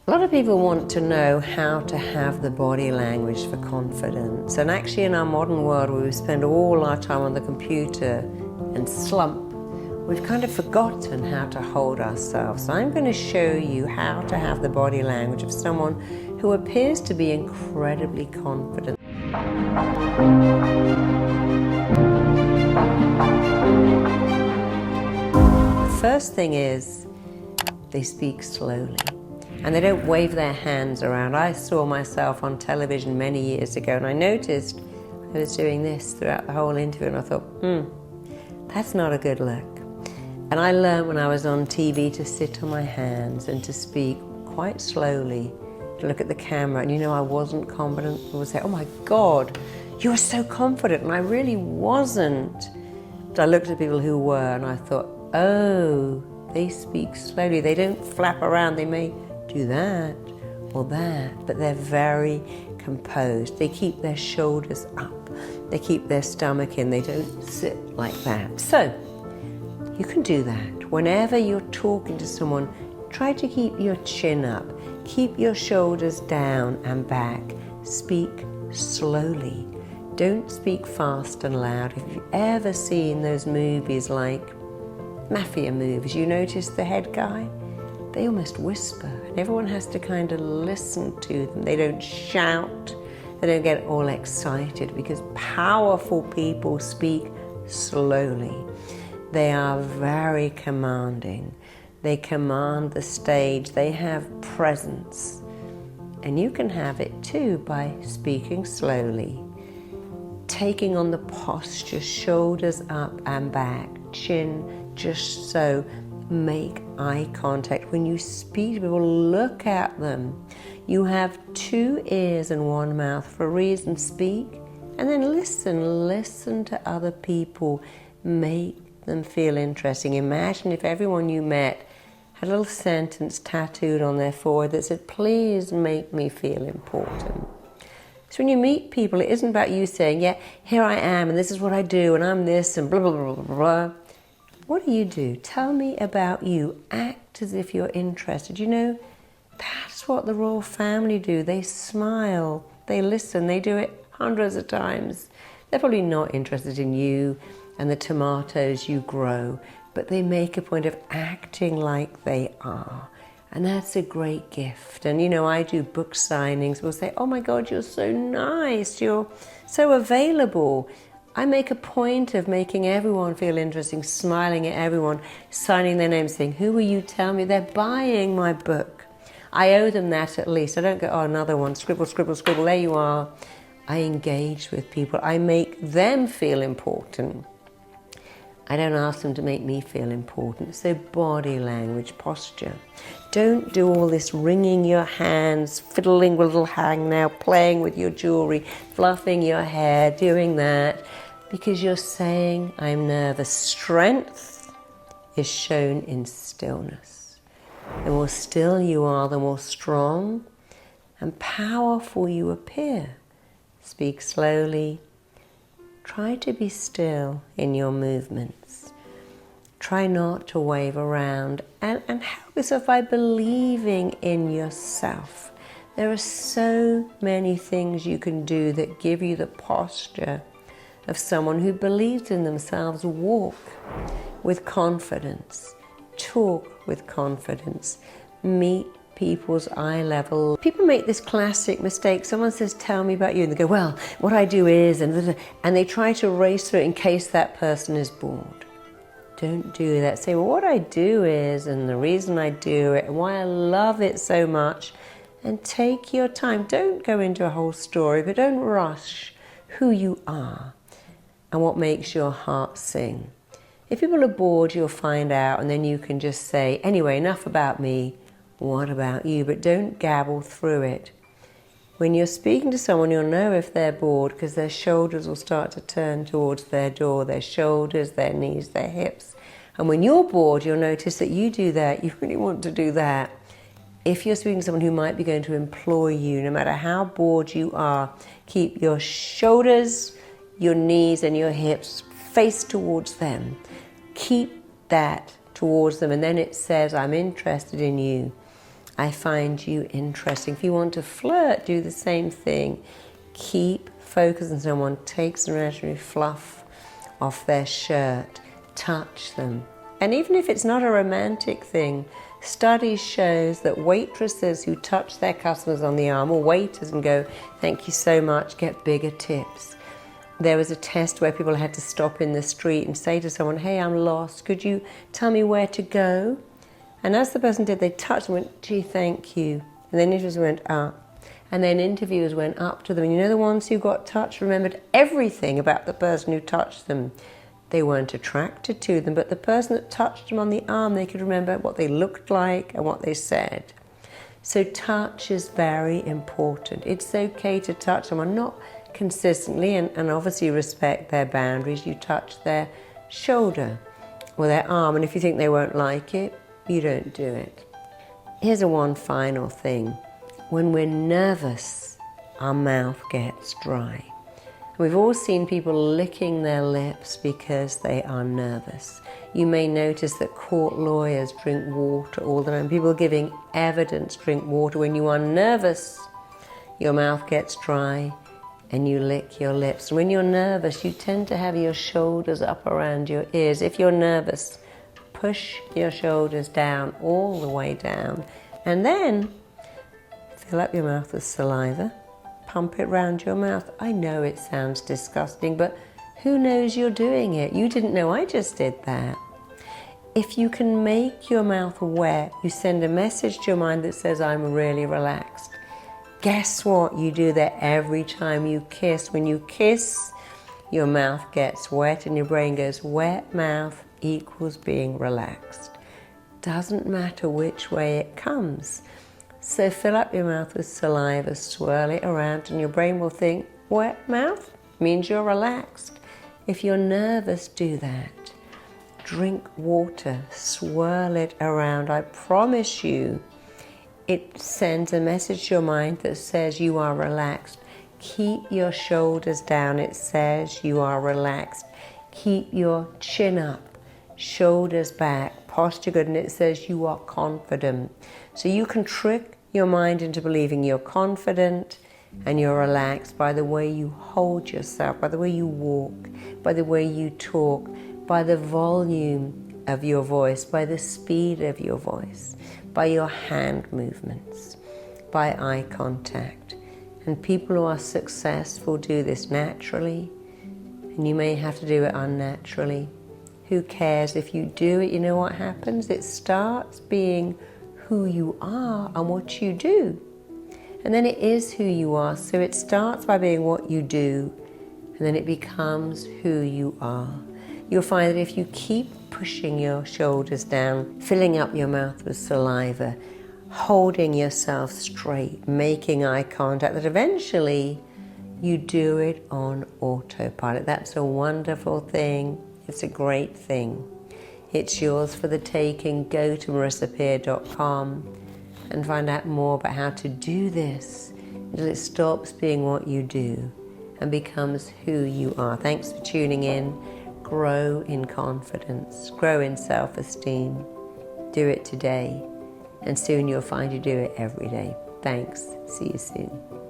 A lot of people want to know how to have the body language for confidence. And actually in our modern world where we spend all our time on the computer and slump, we've kind of forgotten how to hold ourselves. So I'm going to show you how to have the body language of someone who appears to be incredibly confident. The first thing is they speak slowly. And they don't wave their hands around. I saw myself on television many years ago and I noticed I was doing this throughout the whole interview and I thought, that's not a good look. And I learned when I was on TV to sit on my hands and to speak quite slowly, to look at the camera. And you know, I wasn't confident. People would say, oh my God, you're so confident. And I really wasn't. But I looked at people who were and I thought, oh, they speak slowly. They don't flap around. They may do that or that, but they're very composed. They keep their shoulders up. They keep their stomach in. They don't sit like that. So you can do that. Whenever you're talking to someone, try to keep your chin up. Keep your shoulders down and back. Speak slowly. Don't speak fast and loud. If you've ever seen those movies like mafia movies, you notice the head guy? They almost whisper, and everyone has to kind of listen to them. They don't shout, they don't get all excited, because powerful people speak slowly. They are very commanding. They command the stage, they have presence. And you can have it too by speaking slowly, taking on the posture, shoulders up and back, chin just so. Make eye contact. When you speak to people, look at them. You have two ears and one mouth for a reason. Speak and then listen to other people. Make them feel interesting. Imagine if everyone you met had a little sentence tattooed on their forehead that said, please make me feel important. So when you meet people, it isn't about you saying, yeah, here I am and this is what I do and I'm this and blah, blah, blah, blah, blah. What do? Tell me about you. Act as if you're interested. You know, that's what the royal family do. They smile, they listen, they do it hundreds of times. They're probably not interested in you and the tomatoes you grow, but they make a point of acting like they are. And that's a great gift. And you know, I do book signings. We'll say, oh my God, you're so nice. You're so available. I make a point of making everyone feel interesting, smiling at everyone, signing their name, saying, who will you tell me? They're buying my book. I owe them that at least. I don't go, oh, another one, scribble, scribble, scribble, there you are. I engage with people. I make them feel important. I don't ask them to make me feel important. So body language, posture. Don't do all this wringing your hands, fiddling with a little hangnail, playing with your jewelry, fluffing your hair, doing that, because you're saying, I'm nervous. Strength is shown in stillness. The more still you are, the more strong and powerful you appear. Speak slowly. Try to be still in your movements. Try not to wave around and help yourself by believing in yourself. There are so many things you can do that give you the posture of someone who believes in themselves. Walk with confidence. Talk with confidence. Meet people's eye level. People make this classic mistake. Someone says, tell me about you. And they go, well, what I do is, and they try to race through it in case that person is bored. Don't do that. Say, well, what I do is, and the reason I do it, and why I love it so much. And take your time. Don't go into a whole story, but don't rush who you are and what makes your heart sing. If people are bored, you'll find out, and then you can just say, anyway, enough about me. What about you? But don't gabble through it. When you're speaking to someone, you'll know if they're bored because their shoulders will start to turn towards their door, their shoulders, their knees, their hips. And when you're bored, you'll notice that you do that. You really want to do that. If you're speaking to someone who might be going to employ you, no matter how bored you are, keep your shoulders, your knees and your hips face towards them. Keep that towards them, and then it says, I'm interested in you. I find you interesting. If you want to flirt, do the same thing. Keep focused on someone, take some imaginary fluff off their shirt, touch them. And even if it's not a romantic thing, studies shows that waitresses who touch their customers on the arm, or waiters, and go, "Thank you so much," get bigger tips. There was a test where people had to stop in the street and say to someone, "Hey, I'm lost. Could you tell me where to go?" And as the person did, they touched and went, "Gee, thank you." And then interviewers went up. And then interviewers went up to them. And you know, the ones who got touched remembered everything about the person who touched them. They weren't attracted to them, but the person that touched them on the arm, they could remember what they looked like and what they said. So touch is very important. It's okay to touch someone, not consistently, and obviously respect their boundaries. You touch their shoulder or their arm, and if you think they won't like it, you don't do it. Here's one final thing. When we're nervous, our mouth gets dry. We've all seen people licking their lips because they are nervous. You may notice that court lawyers drink water all the time. People giving evidence drink water. When you are nervous, your mouth gets dry and you lick your lips. When you're nervous, you tend to have your shoulders up around your ears. If you're nervous, push your shoulders down, all the way down, and then fill up your mouth with saliva. Pump it round your mouth. I know it sounds disgusting, but who knows you're doing it? You didn't know I just did that. If you can make your mouth wet, you send a message to your mind that says, "I'm really relaxed." Guess what? You do that every time you kiss. When you kiss, your mouth gets wet and your brain goes, wet mouth equals being relaxed. Doesn't matter which way it comes. So fill up your mouth with saliva, swirl it around, and your brain will think, wet mouth means you're relaxed. If you're nervous, do that. Drink water, swirl it around. I promise you, it sends a message to your mind that says you are relaxed. Keep your shoulders down. It says you are relaxed. Keep your chin up, shoulders back, posture good, and it says you are confident. So you can trick your mind into believing you're confident and you're relaxed by the way you hold yourself, by the way you walk, by the way you talk, by the volume of your voice, by the speed of your voice, by your hand movements, by eye contact. And people who are successful do this naturally, and you may have to do it unnaturally. Who cares? If you do it, you know what happens? It starts being who you are and what you do. And then it is who you are. So it starts by being what you do, and then it becomes who you are. You'll find that if you keep pushing your shoulders down, filling up your mouth with saliva, holding yourself straight, making eye contact, that eventually you do it on autopilot. That's a wonderful thing. It's a great thing. It's yours for the taking. Go to marisapeer.com and find out more about how to do this until it stops being what you do and becomes who you are. Thanks for tuning in. Grow in confidence. Grow in self-esteem. Do it today, and soon you'll find you do it every day. Thanks. See you soon.